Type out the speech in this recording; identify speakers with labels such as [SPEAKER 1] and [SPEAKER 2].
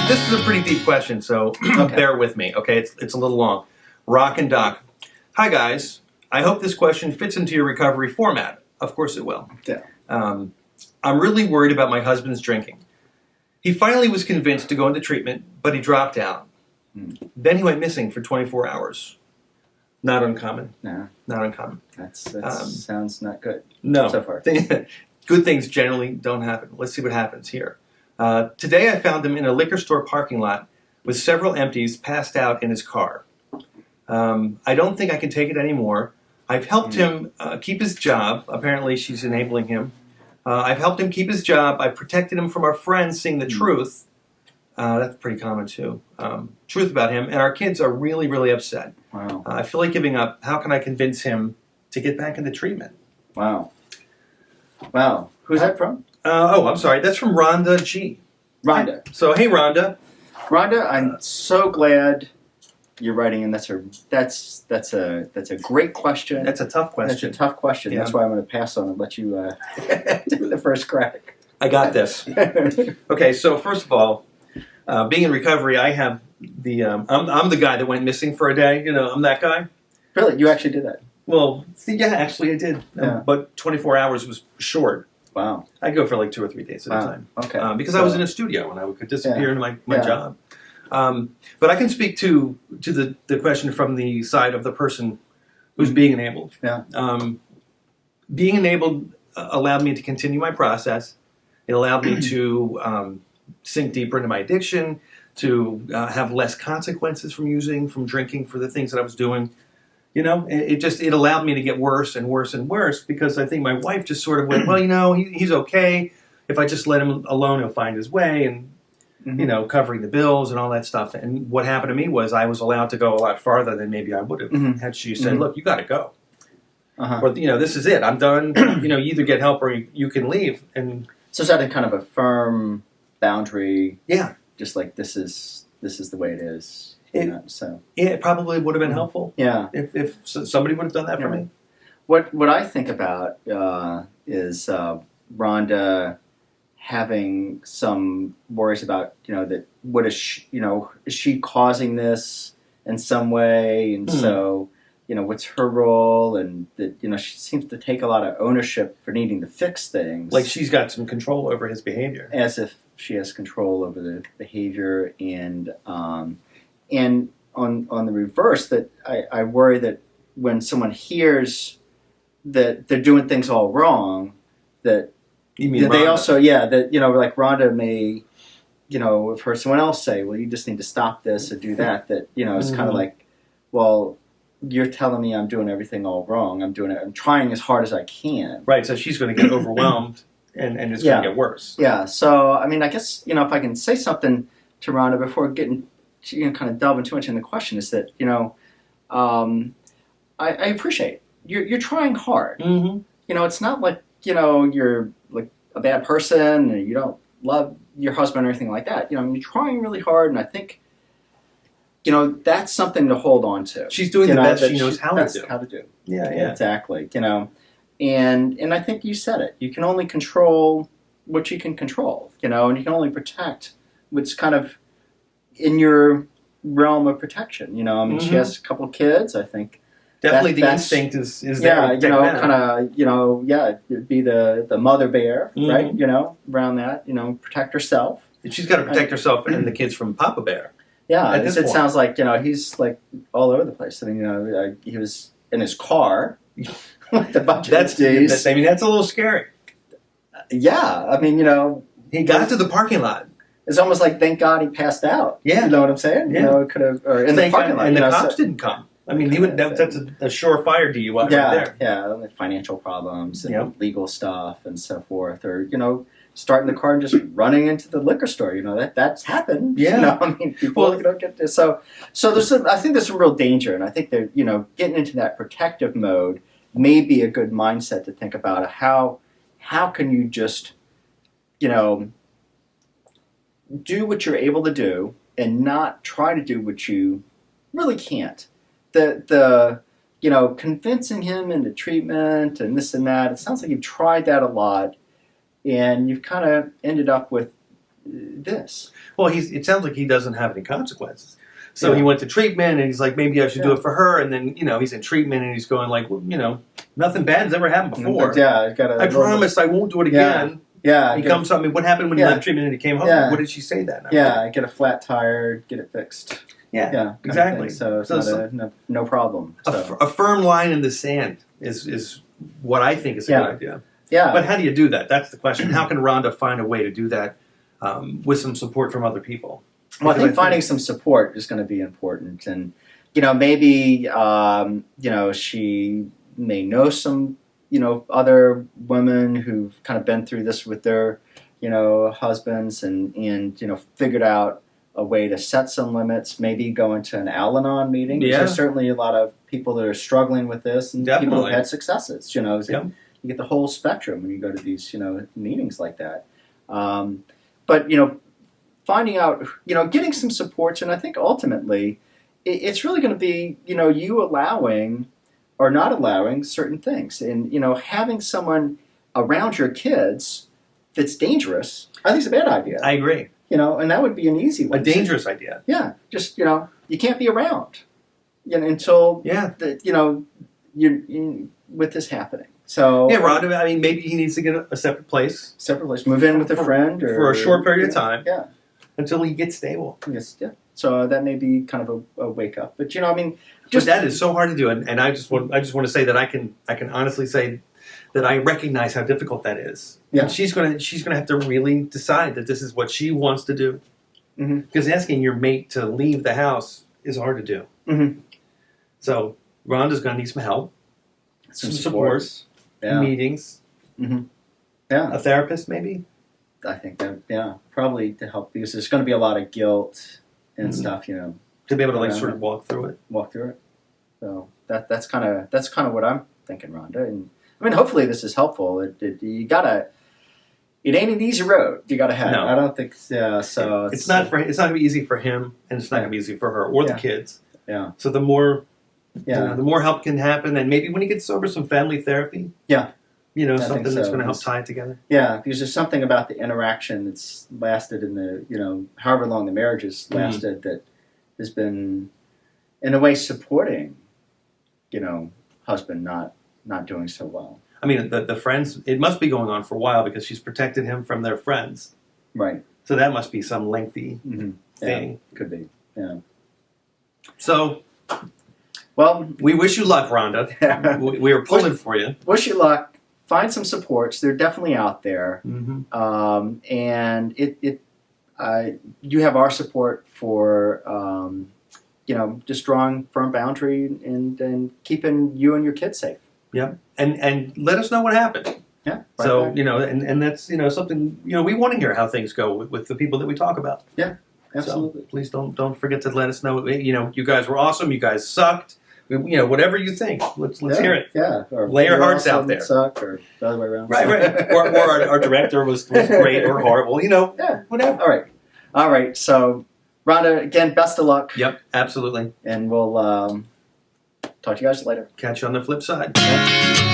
[SPEAKER 1] This is a pretty deep question, so bear with me, okay? It's a little long. Roc and Doc. Hi, guys. I hope this question fits into your recovery format. Of course it will.
[SPEAKER 2] Yeah.
[SPEAKER 1] I'm really worried about my husband's drinking. He finally was convinced to go into treatment, but he dropped out. Then he went missing for 24 hours. Not uncommon.
[SPEAKER 2] No.
[SPEAKER 1] Not uncommon.
[SPEAKER 2] That sounds not good.
[SPEAKER 1] No.
[SPEAKER 2] So far.
[SPEAKER 1] Good things generally don't happen. Let's see what happens here. Today I found him in a liquor store parking lot with several empties passed out in his car. I don't think I can take it anymore. I've helped him keep his job. Apparently she's enabling him. I've helped him keep his job. I've protected him from our friends seeing the truth. That's pretty common too. Truth about him. And our kids are really, really upset.
[SPEAKER 2] Wow.
[SPEAKER 1] I feel like giving up. How can I convince him to get back into treatment?
[SPEAKER 2] Wow. Wow. Who's that from?
[SPEAKER 1] I'm sorry. That's from Rhonda G.
[SPEAKER 2] Rhonda.
[SPEAKER 1] So, hey, Rhonda.
[SPEAKER 2] Rhonda, I'm so glad you're writing in. That's a great question.
[SPEAKER 1] That's a tough question.
[SPEAKER 2] That's a tough question.
[SPEAKER 1] Yeah.
[SPEAKER 2] That's why I'm going to pass on and let you do the first crack.
[SPEAKER 1] I got this. Okay, so first of all, being in recovery, I have the I'm the guy that went missing for a day. You know, I'm that guy.
[SPEAKER 2] Really, you actually did that?
[SPEAKER 1] Well, yeah, actually I did.
[SPEAKER 2] Yeah.
[SPEAKER 1] But 24 hours was short.
[SPEAKER 2] Wow.
[SPEAKER 1] I'd go for like 2 or 3 days at a time.
[SPEAKER 2] Okay.
[SPEAKER 1] Because I was in a studio and I could disappear into my job. But I can speak to the question from the side of the person who's being enabled.
[SPEAKER 2] Yeah.
[SPEAKER 1] Being enabled allowed me to continue my process. It allowed me to sink deeper into my addiction, to have less consequences from drinking, for the things that I was doing. You know, it allowed me to get worse and worse and worse, because I think my wife just sort of went, well, you know, he's okay. If I just let him alone, he'll find his way, and, you know, covering the bills and all that stuff. And what happened to me was I was allowed to go a lot farther than maybe I would have had she said, look, you got to go. Or, you know, this is it. I'm done. You know, you either get help or you can leave. And
[SPEAKER 2] so is that a kind of a firm boundary?
[SPEAKER 1] Yeah.
[SPEAKER 2] Just like this is the way it is.
[SPEAKER 1] It probably would have been helpful.
[SPEAKER 2] Yeah.
[SPEAKER 1] If somebody would have done that for me.
[SPEAKER 2] What I think about is Rhonda having some worries about, you know, that what is she, you know, is she causing this in some way, and so, you know, what's her role, and that, you know, she seems to take a lot of ownership for needing to fix things,
[SPEAKER 1] like she's got some control over his behavior,
[SPEAKER 2] as if she has control over the behavior, and on the reverse, that I worry that when someone hears that they're doing things all wrong, that
[SPEAKER 1] you mean
[SPEAKER 2] they
[SPEAKER 1] Rhonda?
[SPEAKER 2] also, that, you know, like Rhonda may, you know, have heard someone else say, well, you just need to stop this or do that, you know, it's kind of like, well, you're telling me I'm doing everything all wrong. I'm trying as hard as I can.
[SPEAKER 1] Right, so she's going to get overwhelmed and it's going to get worse.
[SPEAKER 2] Yeah, so, I mean, I guess, you know, if I can say something to Rhonda before getting, you know, kind of delving too much in the question, is that, you know, I appreciate you're trying hard. You know, it's not like, you know, you're like a bad person and you don't love your husband or anything like that. You know, I mean, you're trying really hard, and I think, you know, that's something to hold on to.
[SPEAKER 1] She's doing the best she knows how to do. Yeah,
[SPEAKER 2] exactly. You know, and I think you said it. You can only control what you can control. You know, and you can only protect what's kind of in your realm of protection. You know, I mean, she has a couple of kids. I think
[SPEAKER 1] definitely the instinct is there.
[SPEAKER 2] You know, kind of, you know, it'd be the mother bear, right? You know, around that. You know, protect herself.
[SPEAKER 1] She's got to protect herself and the kids from Papa Bear.
[SPEAKER 2] Yeah, it sounds like, you know, he's like all over the place. I mean, you know, he was in his car with a bunch of days.
[SPEAKER 1] I mean, that's a little scary.
[SPEAKER 2] Yeah, I mean, you know,
[SPEAKER 1] he got to the parking lot.
[SPEAKER 2] It's almost like, thank God he passed out.
[SPEAKER 1] Yeah,
[SPEAKER 2] you know what I'm saying?
[SPEAKER 1] Yeah.
[SPEAKER 2] You know, it could have, or in the parking lot,
[SPEAKER 1] and the cops didn't come. I mean, that's a surefire DUI right there.
[SPEAKER 2] Yeah, financial problems and legal stuff and so forth, or, you know, starting the car and just running into the liquor store. You know, that's happened.
[SPEAKER 1] Yeah.
[SPEAKER 2] You know, I mean, people, you know, get this. So I think there's some real danger, and I think that, you know, getting into that protective mode may be a good mindset to think about. How can you just, you know, do what you're able to do and not try to do what you really can't. The you know, convincing him into treatment and this and that, it sounds like you've tried that a lot, and you've kind of ended up with this.
[SPEAKER 1] Well, it sounds like he doesn't have any consequences. So
[SPEAKER 2] Yeah.
[SPEAKER 1] he went to treatment, and he's like, maybe I should do
[SPEAKER 2] Yeah.
[SPEAKER 1] it for her. And then, he's in treatment, and he's going like, well, nothing bad has ever happened before.
[SPEAKER 2] Yeah, I got
[SPEAKER 1] I promise I won't do it again.
[SPEAKER 2] Yeah,
[SPEAKER 1] He comes up. I mean, what happened when he
[SPEAKER 2] Yeah.
[SPEAKER 1] left treatment and he came home?
[SPEAKER 2] Yeah.
[SPEAKER 1] What did she say then?
[SPEAKER 2] Yeah, get a flat tire, get it fixed.
[SPEAKER 1] Yeah,
[SPEAKER 2] Yeah,
[SPEAKER 1] exactly.
[SPEAKER 2] So it's no problem. So.
[SPEAKER 1] A firm line in the sand is what I think is a
[SPEAKER 2] Yeah.
[SPEAKER 1] good idea.
[SPEAKER 2] Yeah,
[SPEAKER 1] But how do you do that? That's the question. How can Rhonda find a way to do that with some support from other people?
[SPEAKER 2] well, I
[SPEAKER 1] Because
[SPEAKER 2] think finding some support is going to be important, and maybe she may know some other women who've kind of been through this with their husbands, and figured out a way to set some limits. Maybe go into an Al-Anon meeting.
[SPEAKER 1] Yeah.
[SPEAKER 2] There's certainly a lot of people that are struggling with this, and people
[SPEAKER 1] Definitely.
[SPEAKER 2] who've had successes.
[SPEAKER 1] Yep.
[SPEAKER 2] You get the whole spectrum when you go to these meetings like that. But finding out, getting some supports, and I think ultimately it's really going to be you allowing or not allowing certain things, and having someone around your kids that's dangerous, I think it's a bad idea.
[SPEAKER 1] I agree.
[SPEAKER 2] And that would be an easy
[SPEAKER 1] A
[SPEAKER 2] one.
[SPEAKER 1] dangerous idea.
[SPEAKER 2] Yeah, just you can't be around, until
[SPEAKER 1] Yeah.
[SPEAKER 2] you with this happening. So
[SPEAKER 1] Yeah, Rhonda, I mean, maybe he needs to get a separate place
[SPEAKER 2] separate place, move in with a friend, or
[SPEAKER 1] for a short period of time
[SPEAKER 2] Yeah,
[SPEAKER 1] until he gets stable.
[SPEAKER 2] yes, yeah. So that may be kind of a wake up, but
[SPEAKER 1] Just that is so hard to do, and I just want to say that I can honestly say that I recognize how difficult that is.
[SPEAKER 2] Yeah.
[SPEAKER 1] And she's gonna have to really decide that this is what she wants to do.
[SPEAKER 2] Mhm.
[SPEAKER 1] Because asking your mate to leave the house is hard to do.
[SPEAKER 2] Mhm.
[SPEAKER 1] So Rhonda's gonna need some help, some support,
[SPEAKER 2] supports. Yeah,
[SPEAKER 1] meetings,
[SPEAKER 2] yeah.
[SPEAKER 1] a therapist maybe.
[SPEAKER 2] I think that probably to help, because there's going to be a lot of guilt and
[SPEAKER 1] Mhm.
[SPEAKER 2] stuff.
[SPEAKER 1] To be able to
[SPEAKER 2] Yeah.
[SPEAKER 1] sort of walk through it.
[SPEAKER 2] Walk through it. So that's kind of what I'm thinking, Rhonda. And I mean, hopefully this is helpful. You gotta. It ain't an easy road you gotta have.
[SPEAKER 1] No.
[SPEAKER 2] I don't think. Yeah. So
[SPEAKER 1] It's not gonna be easy for him, and it's not
[SPEAKER 2] Yeah.
[SPEAKER 1] gonna be easy for her or the
[SPEAKER 2] Yeah.
[SPEAKER 1] kids.
[SPEAKER 2] Yeah.
[SPEAKER 1] So the more
[SPEAKER 2] Yeah.
[SPEAKER 1] the more help can happen, and maybe when he gets sober, some family therapy.
[SPEAKER 2] Yeah. I
[SPEAKER 1] Something
[SPEAKER 2] think
[SPEAKER 1] that's
[SPEAKER 2] so.
[SPEAKER 1] going to help tie it together.
[SPEAKER 2] Yeah, because there's something about the interaction that's lasted in the however long the marriage has lasted that has been in a way supporting husband not doing so well.
[SPEAKER 1] I mean, the friends, it must be going on for a while because she's protected him from their friends.
[SPEAKER 2] Right.
[SPEAKER 1] So that must be some lengthy
[SPEAKER 2] Mm-hmm.
[SPEAKER 1] thing.
[SPEAKER 2] Could be. Yeah.
[SPEAKER 1] So
[SPEAKER 2] Well,
[SPEAKER 1] we wish you luck, Rhonda. We are pulling for you.
[SPEAKER 2] wish you luck. Find some supports. They're definitely out there.
[SPEAKER 1] Mm-hmm.
[SPEAKER 2] And you have our support for just drawing firm boundary and keeping you and your kids safe.
[SPEAKER 1] Yeah, and let us know what happened.
[SPEAKER 2] Yeah.
[SPEAKER 1] So
[SPEAKER 2] right.
[SPEAKER 1] and that's something we want to hear how things go with the people that we talk about.
[SPEAKER 2] Absolutely.
[SPEAKER 1] So please don't forget to let us know. You guys were awesome. You guys sucked. Whatever you think, let's hear it.
[SPEAKER 2] Yeah. Or
[SPEAKER 1] Lay your
[SPEAKER 2] you're
[SPEAKER 1] hearts out
[SPEAKER 2] awesome,
[SPEAKER 1] there.
[SPEAKER 2] Suck, or the other way around.
[SPEAKER 1] Right. Or our director was great or horrible.
[SPEAKER 2] Yeah.
[SPEAKER 1] Whatever.
[SPEAKER 2] All right. So, Rhonda, again, best of luck.
[SPEAKER 1] Yep, absolutely.
[SPEAKER 2] And we'll talk to you guys later.
[SPEAKER 1] Catch you on the flip side.
[SPEAKER 2] Okay.